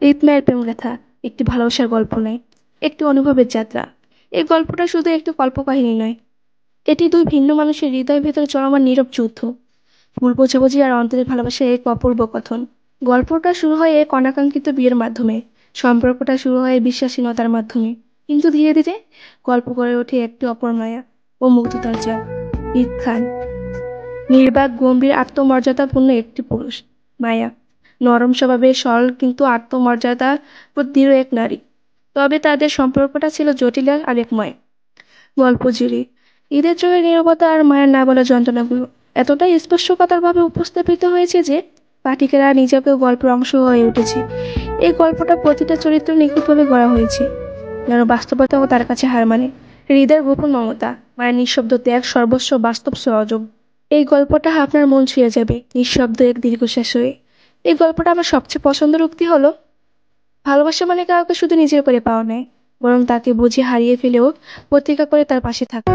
রিতমের প্রেম লেখা একটি ভালোবাসার গল্প নয়, একটি অনুভবের যাত্রা। এই গল্পটা শুধু একটি কল্পকাহিনী নয়, এটি দুই ভিন্ন মানুষের হৃদয়ের ভেতরে চলমান নীরব যুদ্ধ। ভুল বোঝাবুঝি আর অন্তরের ভালোবাসার এক অপূর্ব কথন। গল্পটা শুরু হয় এক অনাকাঙ্ক্ষিত বিয়ের মাধ্যমে, সম্পর্কটা শুরু হয় বিশ্বাসীনতার মাধ্যমে, কিন্তু ধীরে ধীরে গল্প গড়ে ওঠে একটি অপর্ণয়া ও মুগ্ধতার জাল। ঈদ খান নির্বাক গম্ভীর আত্মমর্যাদাপূর্ণ একটি পুরুষ। মায়া নরম স্বভাবের সরল কিন্তু আত্মমর্যাদা দৃঢ় এক নারী। তবে তাদের সম্পর্কটা ছিল জটিল আর আবেগময়। গল্প জুড়ে ঈদের চোখের নীরবতা আর মায়ের না বলা যন্ত্রণাগুলো এতটাই স্পর্শকাতরভাবে উপস্থাপিত হয়েছে যে পাঠিকেরা নিজেকেও গল্পের অংশ হয়ে উঠেছে। এই গল্পটা প্রতিটা চরিত্র নিখুঁতভাবে গড়া হয়েছে, যেন বাস্তবতাও তার কাছে হার মানে। হৃদয়ের গোপন মমতা, মায়ের নিঃশব্দ ত্যাগ, সর্বস্ব বাস্তব সহযোগ। এই গল্পটা আপনার মন ছুঁয়ে যাবে নিঃশব্দ এক দীর্ঘশ্বাস হয়ে। এই গল্পটা আমার সবচেয়ে পছন্দের উক্তি হলো, ভালোবাসা মানে কাউকে শুধু নিজের করে পাওয়া নয়, বরং তাকে বুঝে হারিয়ে ফেলেও প্রতীক্ষা করে তার পাশে থাকা।